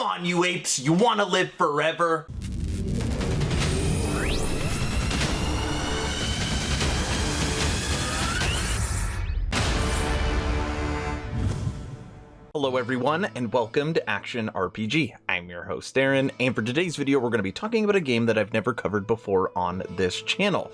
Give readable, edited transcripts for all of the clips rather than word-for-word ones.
on, you apes! You want to live forever? Hello everyone, and welcome to Action RPG. I'm your host Darren, and for today's video we're going to be talking about a game that I've never covered before on this channel.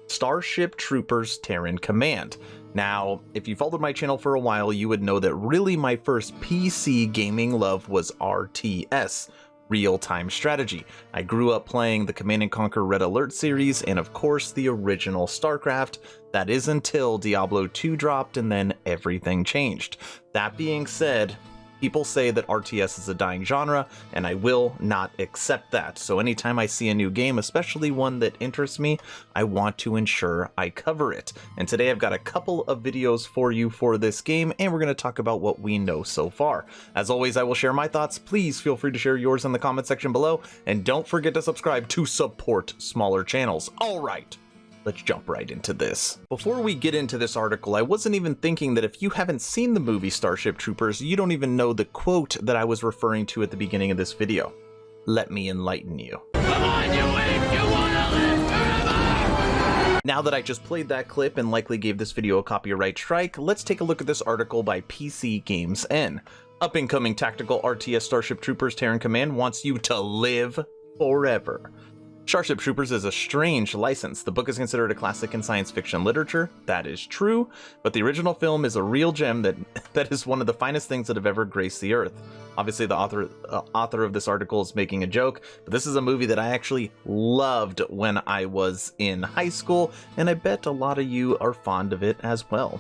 Starship Troopers Terran Command. Now, if you followed my channel for a while, you would know that really my first PC gaming love was RTS, real-time strategy. I grew up playing the Command & Conquer Red Alert series, and of course the original StarCraft. That is until Diablo 2 dropped and then everything changed. That being said, people say that RTS is a dying genre, and I will not accept that. So anytime I see a new game, especially one that interests me, I want to ensure I cover it. And today I've got a couple of videos for you for this game, and we're going to talk about what we know so far. As always, I will share my thoughts. Please feel free to share yours in the comment section below, and don't forget to subscribe to support smaller channels. All right. Let's jump right into this. Before we get into this article, I wasn't even thinking that if you haven't seen the movie Starship Troopers, you don't even know the quote that I was referring to at the beginning of this video. Let me enlighten you. Come on, you ape! You wanna live forever! Now that I just played that clip and likely gave this video a copyright strike, let's take a look at this article by PC Games N. Up-and-coming tactical RTS Starship Troopers Terran Command wants you to live forever. Starship Troopers is a strange license. The book is considered a classic in science fiction literature. That is true, but the original film is a real gem that is one of the finest things that have ever graced the earth. Obviously, the author of this article is making a joke, but this is a movie that I actually loved when I was in high school, and I bet a lot of you are fond of it as well.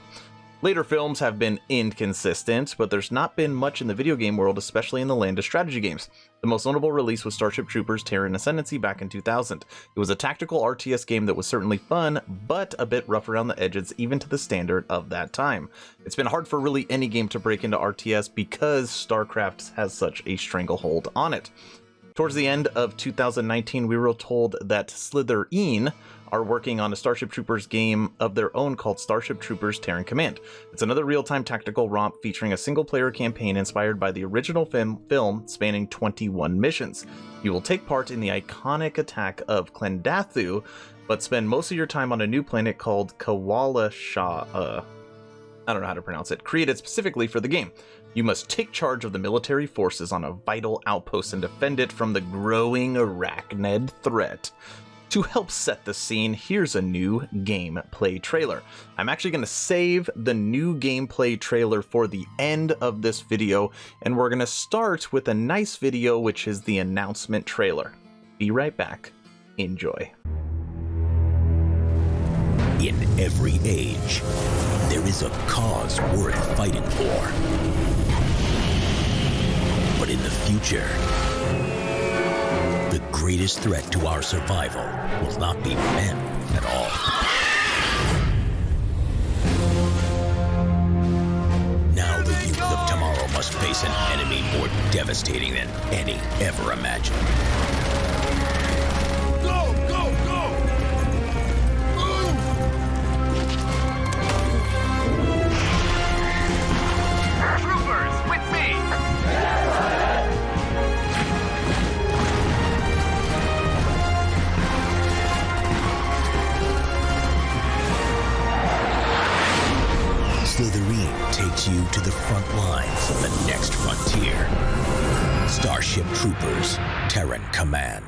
Later films have been inconsistent, but there's not been much in the video game world, especially in the land of strategy games. The most notable release was Starship Troopers Terran Ascendancy back in 2000. It was a tactical RTS game that was certainly fun, but a bit rough around the edges even to the standard of that time. It's been hard for really any game to break into RTS because StarCraft has such a stranglehold on it. Towards the end of 2019, we were told that Slitherine are working on a Starship Troopers game of their own called Starship Troopers Terran Command. It's another real-time tactical romp featuring a single-player campaign inspired by the original film spanning 21 missions. You will take part in the iconic attack of Klendathu, but spend most of your time on a new planet called Kwalasha. I don't know how to pronounce it, created specifically for the game. You must take charge of the military forces on a vital outpost and defend it from the growing Arachnid threat. To help set the scene, here's a new gameplay trailer. I'm actually going to save the new gameplay trailer for the end of this video, and we're going to start with a nice video, which is the announcement trailer. Be right back. Enjoy. In every age, there is a cause worth fighting for. But in the future, the greatest threat to our survival will not be men at all. Now the youth of tomorrow must face an enemy more devastating than any ever imagined. Go, go, go! Troopers, with me! Slitherine takes you to the front lines of the next frontier. Starship Troopers, Terran Command.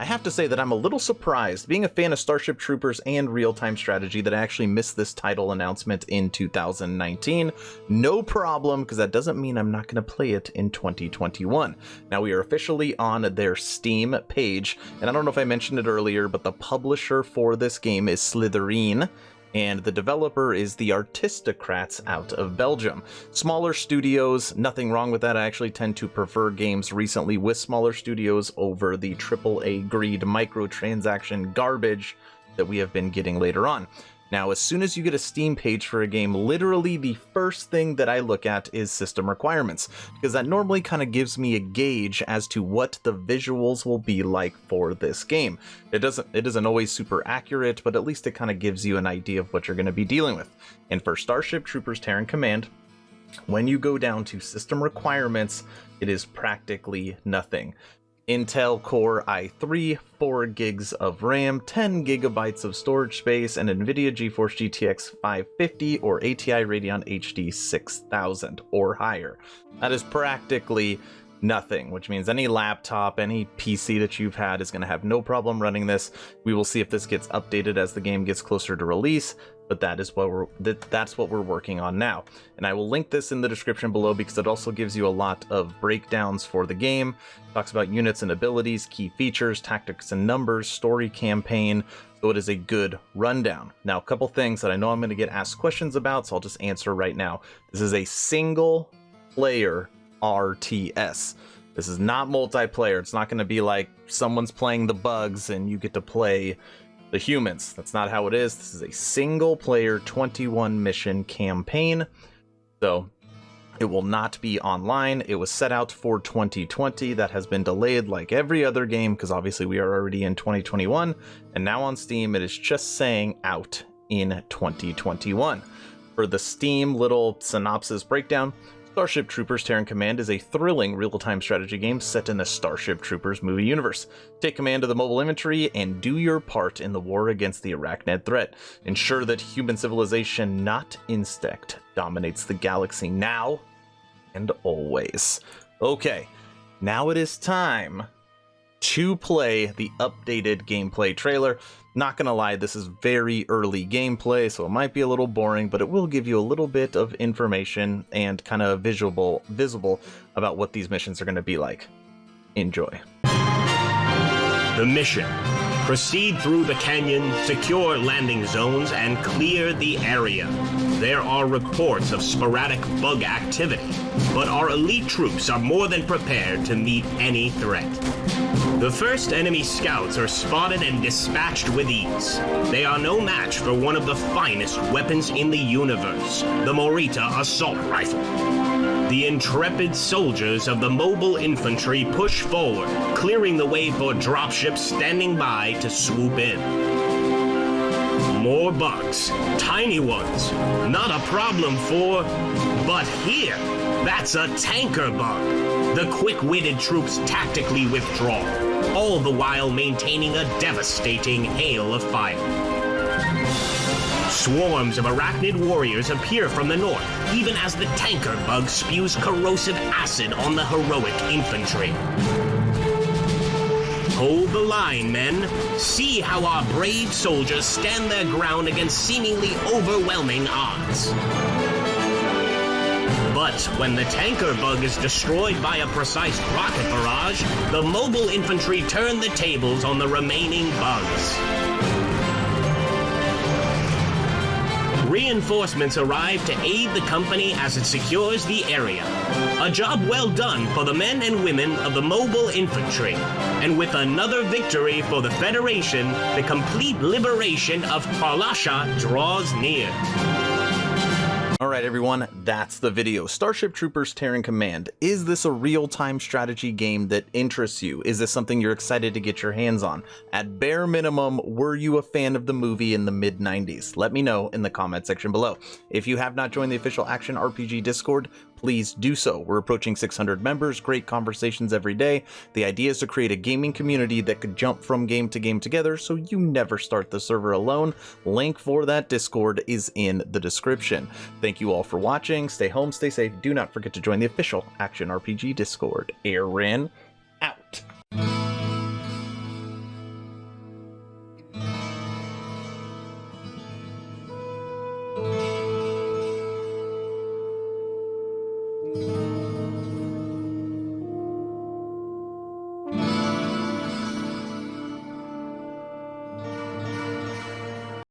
I have to say that I'm a little surprised, being a fan of Starship Troopers and real-time strategy, that I actually missed this title announcement in 2019. No problem, because that doesn't mean I'm not going to play it in 2021. Now, we are officially on their Steam page, and I don't know if I mentioned it earlier, but the publisher for this game is Slitherine, and the developer is the Aristocrats out of Belgium. Smaller studios, nothing wrong with that. I actually tend to prefer games recently with smaller studios over the AAA greed microtransaction garbage that we have been getting later on. Now, as soon as you get a Steam page for a game, literally the first thing that I look at is system requirements, because that normally kind of gives me a gauge as to what the visuals will be like for this game. It isn't always super accurate, but at least it kind of gives you an idea of what you're going to be dealing with. And for Starship Troopers Terran Command, When you go down to system requirements, it is practically nothing. Intel Core i3, 4 gigs of RAM, 10 gigabytes of storage space, and NVIDIA GeForce GTX 550 or ATI Radeon HD 6000 or higher. That is practically nothing, which means any laptop, any PC that you've had is going to have no problem running this. We will see if this gets updated as the game gets closer to release, but that's what we're working on now. And I will link this in the description below because it also gives you a lot of breakdowns for the game. It talks about units and abilities, key features, tactics and numbers, story campaign. So it is a good rundown. Now, a couple things that I know I'm going to get asked questions about, so I'll just answer right now. This is a single player RTS. This is not multiplayer. It's not going to be like someone's playing the bugs and you get to play the humans. That's not how it is. This is a single player 21 mission campaign. So it will not be online. It was set out for 2020. That has been delayed like every other game because obviously we are already in 2021. And now on Steam, it is just saying out in 2021. For the Steam little synopsis breakdown, Starship Troopers Terran Command is a thrilling real-time strategy game set in the Starship Troopers movie universe. Take command of the mobile infantry and do your part in the war against the Arachnid threat. Ensure that human civilization, not instinct, dominates the galaxy now and always. Okay, now it is time to play the updated gameplay trailer. Not gonna lie, this is very early gameplay, so it might be a little boring, but it will give you a little bit of information and kind of visible about what these missions are gonna be like. Enjoy. The mission: proceed through the canyon, secure landing zones, and clear the area. There are reports of sporadic bug activity, but our elite troops are more than prepared to meet any threat. The first enemy scouts are spotted and dispatched with ease. They are no match for one of the finest weapons in the universe, the Morita assault rifle. The intrepid soldiers of the mobile infantry push forward, clearing the way for dropships standing by to swoop in. More bugs, tiny ones, not a problem for... But here, that's a tanker bug. The quick-witted troops tactically withdraw, all the while maintaining a devastating hail of fire. Swarms of Arachnid warriors appear from the north, even as the tanker bug spews corrosive acid on the heroic infantry. Hold the line, men. See how our brave soldiers stand their ground against seemingly overwhelming odds. But when the tanker bug is destroyed by a precise rocket barrage, the mobile infantry turn the tables on the remaining bugs. Reinforcements arrive to aid the company as it secures the area. A job well done for the men and women of the mobile infantry. And with another victory for the Federation, the complete liberation of Kwalasha draws near. Alright everyone, that's the video. Starship Troopers Terran Command. Is this a real-time strategy game that interests you? Is this something you're excited to get your hands on? At bare minimum, were you a fan of the movie in the mid-90s? Let me know in the comment section below. If you have not joined the official Action RPG Discord, please do so. We're approaching 600 members, great conversations every day. The idea is to create a gaming community that could jump from game to game together so you never start the server alone. Link for that Discord is in the description. Thank you all for watching. Stay home, stay safe. Do not forget to join the official Action RPG Discord. Aaron.